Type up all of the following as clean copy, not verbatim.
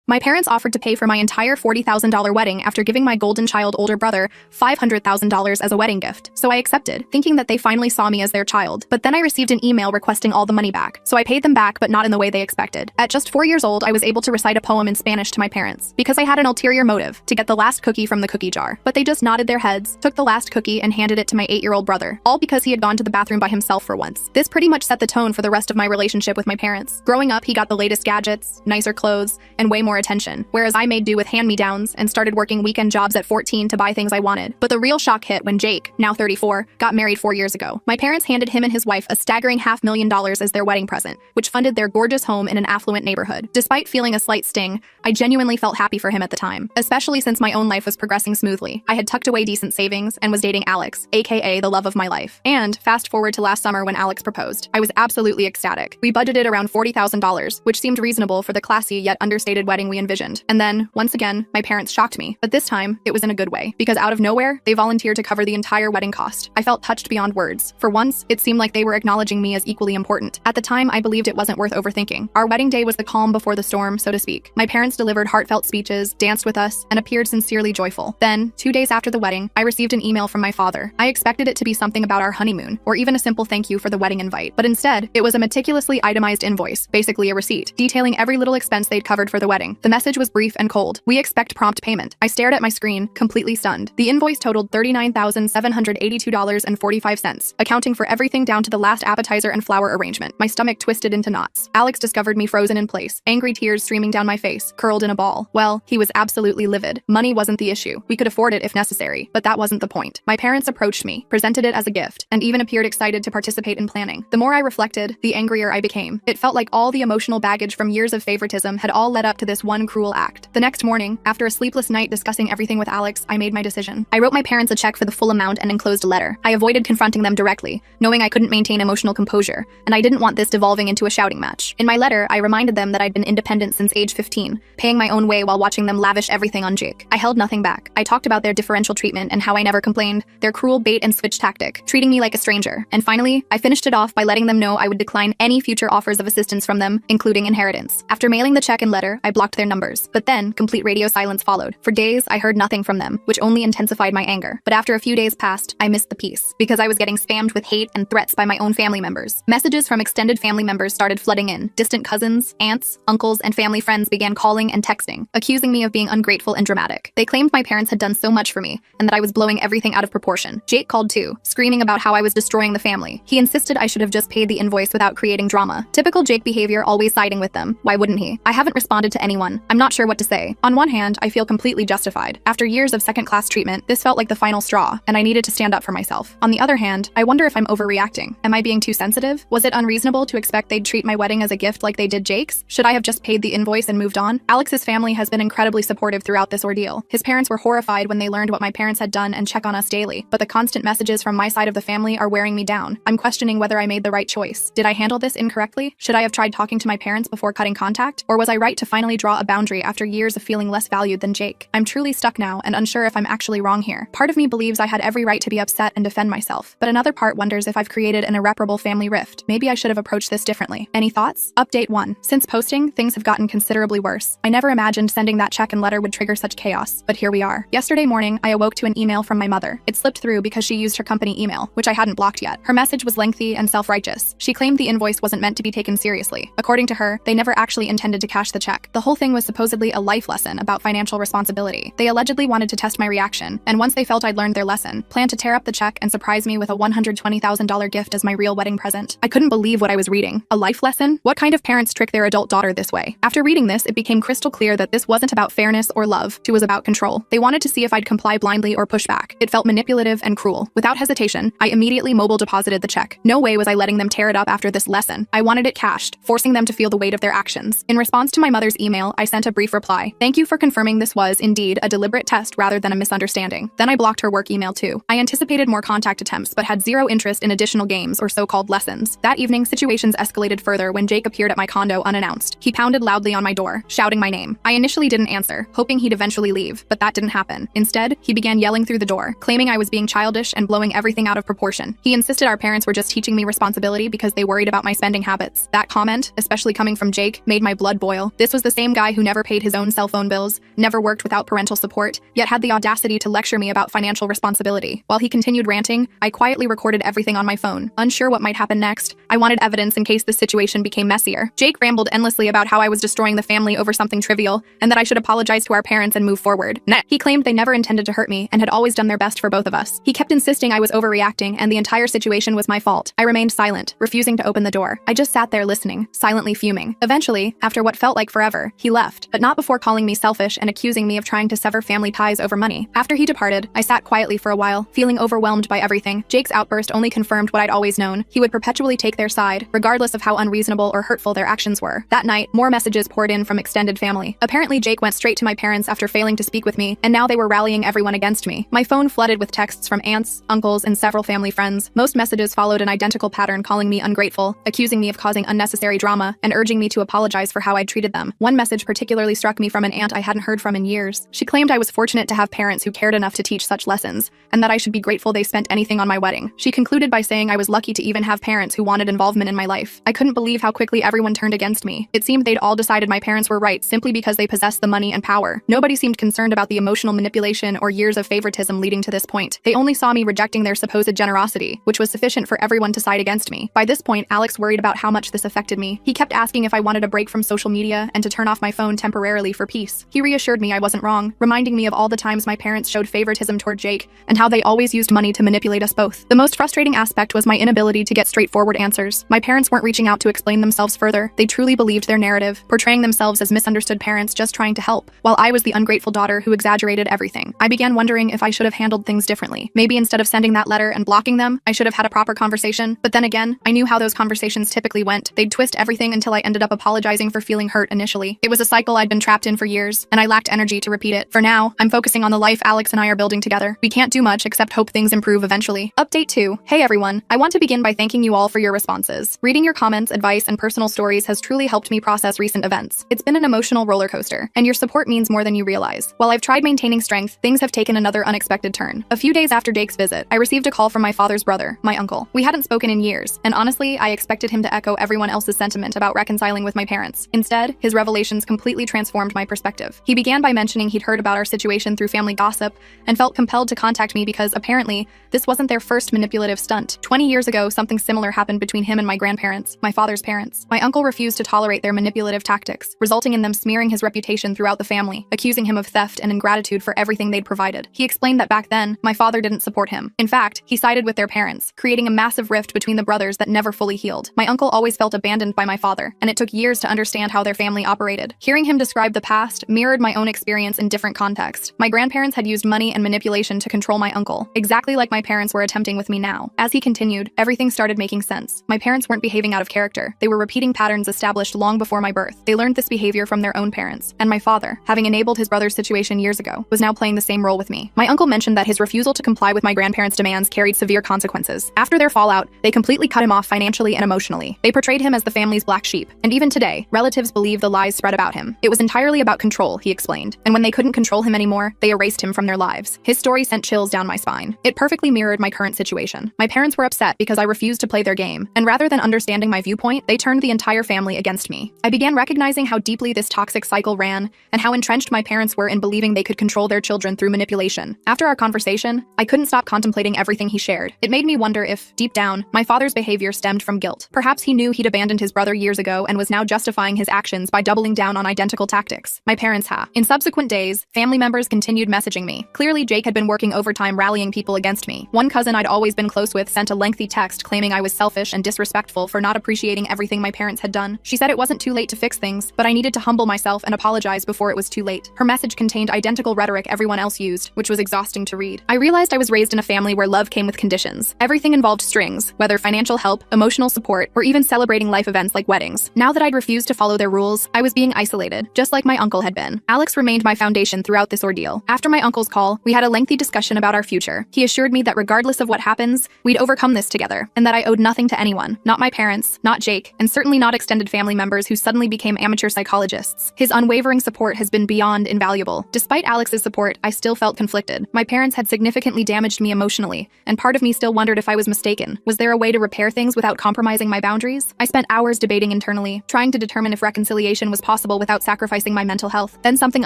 My parents offered to pay for my entire $40,000 wedding after giving my golden child older brother $500,000 as a wedding gift, so I accepted, thinking that they finally saw me as their child. But then I received an email requesting all the money back, so I paid them back, but not in the way they expected. At just 4 years old, I was able to recite a poem in Spanish to my parents, because I had an ulterior motive, to get the last cookie from the cookie jar. But they just nodded their heads, took the last cookie, and handed it to my 8-year-old brother, all because he had gone to the bathroom by himself for once. This pretty much set the tone for the rest of my relationship with my parents. Growing up, he got the latest gadgets, nicer clothes, and way more attention, whereas I made do with hand-me-downs and started working weekend jobs at 14 to buy things I wanted. But the real shock hit when Jake, now 34, got married 4 years ago. My parents handed him and his wife a staggering $500,000 as their wedding present, which funded their gorgeous home in an affluent neighborhood. Despite feeling a slight sting, I genuinely felt happy for him at the time, especially since my own life was progressing smoothly. I had tucked away decent savings and was dating Alex, aka the love of my life. And fast forward to last summer when Alex proposed. I was absolutely ecstatic. We budgeted around $40,000, which seemed reasonable for the classy yet understated wedding we envisioned. And then, once again, my parents shocked me. But this time, it was in a good way, because out of nowhere, they volunteered to cover the entire wedding cost. I felt touched beyond words. For once, it seemed like they were acknowledging me as equally important. At the time, I believed it wasn't worth overthinking. Our wedding day was the calm before the storm, so to speak. My parents delivered heartfelt speeches, danced with us, and appeared sincerely joyful. Then, 2 days after the wedding, I received an email from my father. I expected it to be something about our honeymoon, or even a simple thank you for the wedding invite. But instead, it was a meticulously itemized invoice, basically a receipt, detailing every little expense they'd covered for the wedding. The message was brief and cold. We expect prompt payment. I stared at my screen, completely stunned. The invoice totaled $39,782.45, accounting for everything down to the last appetizer and flower arrangement. My stomach twisted into knots. Alex discovered me frozen in place, angry tears streaming down my face, curled in a ball. Well, he was absolutely livid. Money wasn't the issue. We could afford it if necessary, but that wasn't the point. My parents approached me, presented it as a gift, and even appeared excited to participate in planning. The more I reflected, the angrier I became. It felt like all the emotional baggage from years of favoritism had all led up to this one cruel act. The next morning, after a sleepless night discussing everything with Alex, I made my decision. I wrote my parents a check for the full amount and enclosed a letter. I avoided confronting them directly, knowing I couldn't maintain emotional composure, and I didn't want this devolving into a shouting match. In my letter, I reminded them that I'd been independent since age 15, paying my own way while watching them lavish everything on Jake. I held nothing back. I talked about their differential treatment and how I never complained, their cruel bait and switch tactic, treating me like a stranger. And finally, I finished it off by letting them know I would decline any future offers of assistance from them, including inheritance. After mailing the check and letter, I blocked their numbers. But then, complete radio silence followed. For days, I heard nothing from them, which only intensified my anger. But after a few days passed, I missed the peace, because I was getting spammed with hate and threats by my own family members. Messages from extended family members started flooding in. Distant cousins, aunts, uncles, and family friends began calling and texting, accusing me of being ungrateful and dramatic. They claimed my parents had done so much for me, and that I was blowing everything out of proportion. Jake called too, screaming about how I was destroying the family. He insisted I should have just paid the invoice without creating drama. Typical Jake behavior, always siding with them. Why wouldn't he? I haven't responded to anyone. I'm not sure what to say. On one hand, I feel completely justified. After years of second-class treatment, this felt like the final straw, and I needed to stand up for myself. On the other hand, I wonder if I'm overreacting. Am I being too sensitive? Was it unreasonable to expect they'd treat my wedding as a gift like they did Jake's? Should I have just paid the invoice and moved on? Alex's family has been incredibly supportive throughout this ordeal. His parents were horrified when they learned what my parents had done and check on us daily, but the constant messages from my side of the family are wearing me down. I'm questioning whether I made the right choice. Did I handle this incorrectly? Should I have tried talking to my parents before cutting contact? Or was I right to finally draw a boundary after years of feeling less valued than Jake? I'm truly stuck now and unsure if I'm actually wrong here. Part of me believes I had every right to be upset and defend myself, but another part wonders if I've created an irreparable family rift. Maybe I should have approached this differently. Any thoughts? Update 1. Since posting, things have gotten considerably worse. I never imagined sending that check and letter would trigger such chaos, but here we are. Yesterday morning, I awoke to an email from my mother. It slipped through because she used her company email, which I hadn't blocked yet. Her message was lengthy and self-righteous. She claimed the invoice wasn't meant to be taken seriously. According to her, they never actually intended to cash the check. The whole thing was supposedly a life lesson about financial responsibility. They allegedly wanted to test my reaction, and once they felt I'd learned their lesson, planned to tear up the check and surprise me with a $120,000 gift as my real wedding present. I couldn't believe what I was reading. A life lesson? What kind of parents trick their adult daughter this way? After reading this, it became crystal clear that this wasn't about fairness or love. It was about control. They wanted to see if I'd comply blindly or push back. It felt manipulative and cruel. Without hesitation, I immediately mobile deposited the check. No way was I letting them tear it up after this lesson. I wanted it cashed, forcing them to feel the weight of their actions. In response to my mother's email, I sent a brief reply. Thank you for confirming this was, indeed, a deliberate test rather than a misunderstanding. Then I blocked her work email too. I anticipated more contact attempts, but had zero interest in additional games or so-called lessons. That evening, situations escalated further when Jake appeared at my condo unannounced. He pounded loudly on my door, shouting my name. I initially didn't answer, hoping he'd eventually leave, but that didn't happen. Instead, he began yelling through the door, claiming I was being childish and blowing everything out of proportion. He insisted our parents were just teaching me responsibility because they worried about my spending habits. That comment, especially coming from Jake, made my blood boil. This was the same guy who never paid his own cell phone bills, never worked without parental support, yet had the audacity to lecture me about financial responsibility. While he continued ranting, I quietly recorded everything on my phone. Unsure what might happen next, I wanted evidence in case the situation became messier. Jake rambled endlessly about how I was destroying the family over something trivial, and that I should apologize to our parents and move forward. He claimed they never intended to hurt me and had always done their best for both of us. He kept insisting I was overreacting and the entire situation was my fault. I remained silent, refusing to open the door. I just sat there listening, silently fuming. Eventually, after what felt like forever, he left, but not before calling me selfish and accusing me of trying to sever family ties over money. After he departed, I sat quietly for a while, feeling overwhelmed by everything. Jake's outburst only confirmed what I'd always known. He would perpetually take their side, regardless of how unreasonable or hurtful their actions were. That night, more messages poured in from extended family. Apparently, Jake went straight to my parents after failing to speak with me, and now they were rallying everyone against me. My phone flooded with texts from aunts, uncles, and several family friends. Most messages followed an identical pattern, calling me ungrateful, accusing me of causing unnecessary drama, and urging me to apologize for how I'd treated them. One message particularly struck me from an aunt I hadn't heard from in years. She claimed I was fortunate to have parents who cared enough to teach such lessons, and that I should be grateful they spent anything on my wedding. She concluded by saying I was lucky to even have parents who wanted involvement in my life. I couldn't believe how quickly everyone turned against me. It seemed they'd all decided my parents were right simply because they possessed the money and power. Nobody seemed concerned about the emotional manipulation or years of favoritism leading to this point. They only saw me rejecting their supposed generosity, which was sufficient for everyone to side against me. By this point, Alex worried about how much this affected me. He kept asking if I wanted a break from social media and to turn off my phone temporarily for peace. He reassured me I wasn't wrong, reminding me of all the times my parents showed favoritism toward Jake and how they always used money to manipulate us both. The most frustrating aspect was my inability to get straightforward answers. My parents weren't reaching out to explain themselves further. They truly believed their narrative, portraying themselves as misunderstood parents just trying to help, while I was the ungrateful daughter who exaggerated everything. I began wondering if I should have handled things differently. Maybe instead of sending that letter and blocking them, I should have had a proper conversation. But then again, I knew how those conversations typically went. They'd twist everything until I ended up apologizing for feeling hurt initially. It was a cycle I'd been trapped in for years, and I lacked energy to repeat it. For now, I'm focusing on the life Alex and I are building together. We can't do much except hope things improve eventually. Update 2. Hey everyone, I want to begin by thanking you all for your responses. Reading your comments, advice, and personal stories has truly helped me process recent events. It's been an emotional roller coaster, and your support means more than you realize. While I've tried maintaining strength, things have taken another unexpected turn. A few days after Jake's visit, I received a call from my father's brother, my uncle. We hadn't spoken in years, and honestly, I expected him to echo everyone else's sentiment about reconciling with my parents. Instead, his revelations completely transformed my perspective. He began by mentioning he'd heard about our situation through family gossip and felt compelled to contact me because apparently, this wasn't their first manipulative stunt. 20 years ago, something similar happened between him and my grandparents, my father's parents. My uncle refused to tolerate their manipulative tactics, resulting in them smearing his reputation throughout the family, accusing him of theft and ingratitude for everything they'd provided. He explained that back then, my father didn't support him. In fact, he sided with their parents, creating a massive rift between the brothers that never fully healed. My uncle always felt abandoned by my father, and it took years to understand how their family operated. Hearing him describe the past mirrored my own experience in different contexts. My grandparents had used money and manipulation to control my uncle, exactly like my parents were attempting with me now. As he continued, everything started making sense. My parents weren't behaving out of character. They were repeating patterns established long before my birth. They learned this behavior from their own parents, and my father, having enabled his brother's situation years ago, was now playing the same role with me. My uncle mentioned that his refusal to comply with my grandparents' demands carried severe consequences. After their fallout, they completely cut him off financially and emotionally. They portrayed him as the family's black sheep, and even today, relatives believe the lies spread about him. It was entirely about control, he explained, and when they couldn't control him anymore, they erased him from their lives. His story sent chills down my spine. It perfectly mirrored my current situation. My parents were upset because I refused to play their game, and rather than understanding my viewpoint, they turned the entire family against me. I began recognizing how deeply this toxic cycle ran, and how entrenched my parents were in believing they could control their children through manipulation. After our conversation, I couldn't stop contemplating everything he shared. It made me wonder if, deep down, my father's behavior stemmed from guilt. Perhaps he knew he'd abandoned his brother years ago and was now justifying his actions by doubling down on identical tactics. My parents ha. In subsequent days, family members continued messaging me. Clearly, Jake had been working overtime rallying people against me. One cousin I'd always been close with sent a lengthy text claiming I was selfish and disrespectful for not appreciating everything my parents had done. She said it wasn't too late to fix things, but I needed to humble myself and apologize before it was too late. Her message contained identical rhetoric everyone else used, which was exhausting to read. I realized I was raised in a family where love came with conditions. Everything involved strings, whether financial help, emotional support, or even celebrating life events like weddings. Now that I'd refused to follow their rules, I was being isolated, just like my uncle had been. Alex remained my foundation throughout this ordeal. After my uncle's call, we had a lengthy discussion about our future. He assured me that regardless of what happens, we'd overcome this together, and that I owed nothing to anyone, not my parents, not Jake, and certainly not extended family members who suddenly became amateur psychologists. His unwavering support has been beyond invaluable. Despite Alex's support, I still felt conflicted. My parents had significantly damaged me emotionally, and part of me still wondered if I was mistaken. Was there a way to repair things without compromising my boundaries? I spent hours debating internally, trying to determine if reconciliation was possible possible without sacrificing my mental health. Then something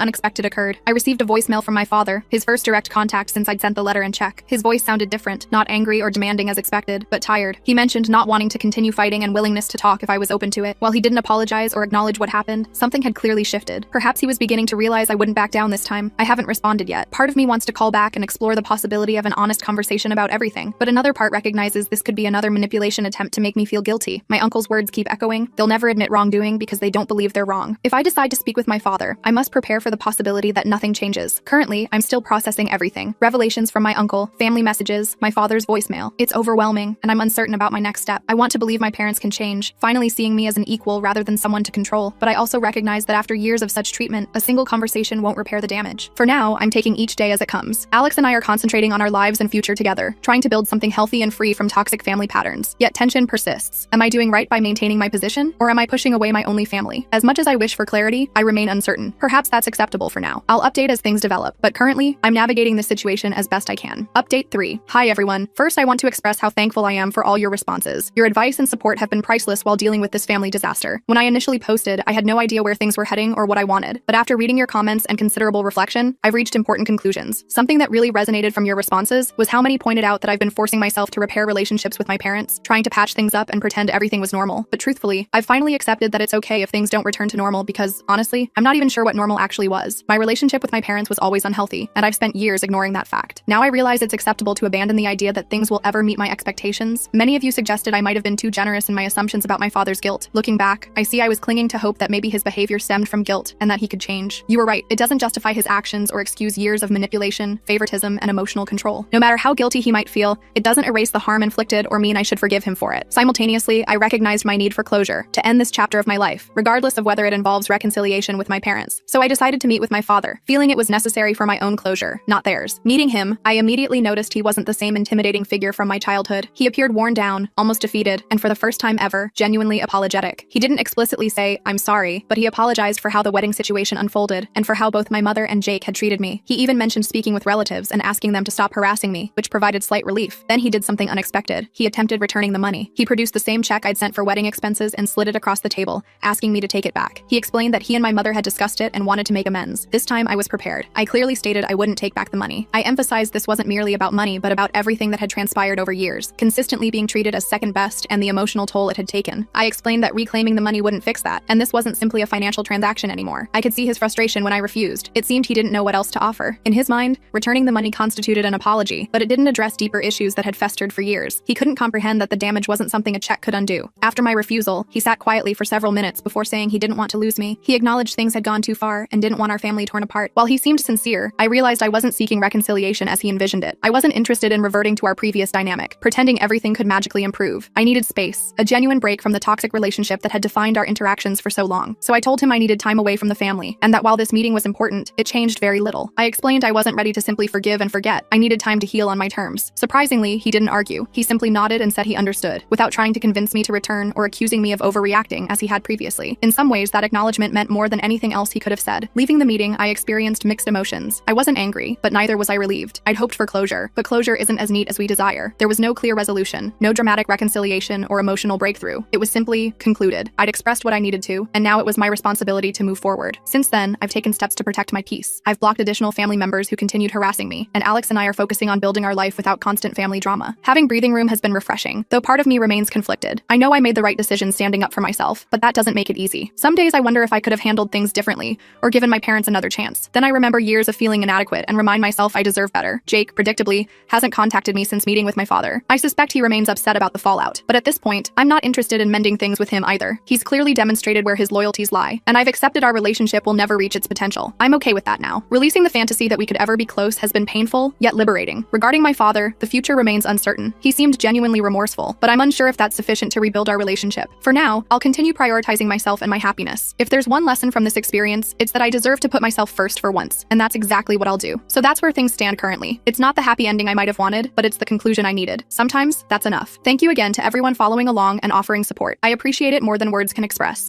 unexpected occurred. I received a voicemail from my father, his first direct contact since I'd sent the letter and check. His voice sounded different, not angry or demanding as expected, but tired. He mentioned not wanting to continue fighting and willingness to talk if I was open to it. While he didn't apologize or acknowledge what happened, something had clearly shifted. Perhaps he was beginning to realize I wouldn't back down this time. I haven't responded yet. Part of me wants to call back and explore the possibility of an honest conversation about everything, but another part recognizes this could be another manipulation attempt to make me feel guilty. My uncle's words keep echoing. They'll never admit wrongdoing because they don't believe they're wrong. If I decide to speak with my father, I must prepare for the possibility that nothing changes. Currently, I'm still processing everything. Revelations from my uncle, family messages, my father's voicemail. It's overwhelming, and I'm uncertain about my next step. I want to believe my parents can change, finally seeing me as an equal rather than someone to control, but I also recognize that after years of such treatment, a single conversation won't repair the damage. For now, I'm taking each day as it comes. Alex and I are concentrating on our lives and future together, trying to build something healthy and free from toxic family patterns. Yet tension persists. Am I doing right by maintaining my position, or am I pushing away my only family? As much as I wish for clarity, I remain uncertain. Perhaps that's acceptable for now. I'll update as things develop, but currently, I'm navigating this situation as best I can. Update 3. Hi everyone. First, I want to express how thankful I am for all your responses. Your advice and support have been priceless while dealing with this family disaster. When I initially posted, I had no idea where things were heading or what I wanted, but after reading your comments and considerable reflection, I've reached important conclusions. Something that really resonated from your responses was how many pointed out that I've been forcing myself to repair relationships with my parents, trying to patch things up and pretend everything was normal. But truthfully, I've finally accepted that it's okay if things don't return to normal because, honestly, I'm not even sure what normal actually was. My relationship with my parents was always unhealthy, and I've spent years ignoring that fact. Now I realize it's acceptable to abandon the idea that things will ever meet my expectations. Many of you suggested I might have been too generous in my assumptions about my father's guilt. Looking back, I see I was clinging to hope that maybe his behavior stemmed from guilt and that he could change. You were right. It doesn't justify his actions or excuse years of manipulation, favoritism, and emotional control. No matter how guilty he might feel, it doesn't erase the harm inflicted or mean I should forgive him for it. Simultaneously, I recognized my need for closure, to end this chapter of my life, regardless of whether it involves reconciliation with my parents. So I decided to meet with my father, feeling it was necessary for my own closure, not theirs. Meeting him, I immediately noticed he wasn't the same intimidating figure from my childhood. He appeared worn down, almost defeated, and for the first time ever, genuinely apologetic. He didn't explicitly say, "I'm sorry," but he apologized for how the wedding situation unfolded and for how both my mother and Jake had treated me. He even mentioned speaking with relatives and asking them to stop harassing me, which provided slight relief. Then he did something unexpected. He attempted returning the money. He produced the same check I'd sent for wedding expenses and slid it across the table, asking me to take it back. He explained that he and my mother had discussed it and wanted to make amends. This time I was prepared. I clearly stated I wouldn't take back the money. I emphasized this wasn't merely about money, but about everything that had transpired over years, consistently being treated as second best and the emotional toll it had taken. I explained that reclaiming the money wouldn't fix that, and this wasn't simply a financial transaction anymore. I could see his frustration when I refused. It seemed he didn't know what else to offer. In his mind, returning the money constituted an apology, but it didn't address deeper issues that had festered for years. He couldn't comprehend that the damage wasn't something a check could undo. After my refusal, he sat quietly for several minutes before saying he didn't want to lose me. He acknowledged things had gone too far and didn't want our family torn apart. While he seemed sincere, I realized I wasn't seeking reconciliation as he envisioned it. I wasn't interested in reverting to our previous dynamic, pretending everything could magically improve. I needed space, a genuine break from the toxic relationship that had defined our interactions for so long. So I told him I needed time away from the family, and that while this meeting was important, it changed very little. I explained I wasn't ready to simply forgive and forget. I needed time to heal on my terms. Surprisingly, he didn't argue. He simply nodded and said he understood, without trying to convince me to return or accusing me of overreacting as he had previously. In some ways, that acknowledgement meant more than anything else he could have said. Leaving the meeting, I experienced mixed emotions. I wasn't angry, but neither was I relieved. I'd hoped for closure, but closure isn't as neat as we desire. There was no clear resolution, no dramatic reconciliation or emotional breakthrough. It was simply concluded. I'd expressed what I needed to, and now it was my responsibility to move forward. Since then, I've taken steps to protect my peace. I've blocked additional family members who continued harassing me, and Alex and I are focusing on building our life without constant family drama. Having breathing room has been refreshing, though part of me remains conflicted. I know I made the right decision standing up for myself, but that doesn't make it easy. Some days I wonder if I could have handled things differently or given my parents another chance. Then I remember years of feeling inadequate and remind myself I deserve better. Jake, predictably, hasn't contacted me since meeting with my father. I suspect he remains upset about the fallout, but at this point, I'm not interested in mending things with him either. He's clearly demonstrated where his loyalties lie, and I've accepted our relationship will never reach its potential. I'm okay with that now. Releasing the fantasy that we could ever be close has been painful, yet liberating. Regarding my father, the future remains uncertain. He seemed genuinely remorseful, but I'm unsure if that's sufficient to rebuild our relationship. For now, I'll continue prioritizing myself and my happiness. If there's one lesson from this experience, it's that I deserve to put myself first for once, and that's exactly what I'll do. So that's where things stand currently. It's not the happy ending I might have wanted, but it's the conclusion I needed. Sometimes, that's enough. Thank you again to everyone following along and offering support. I appreciate it more than words can express.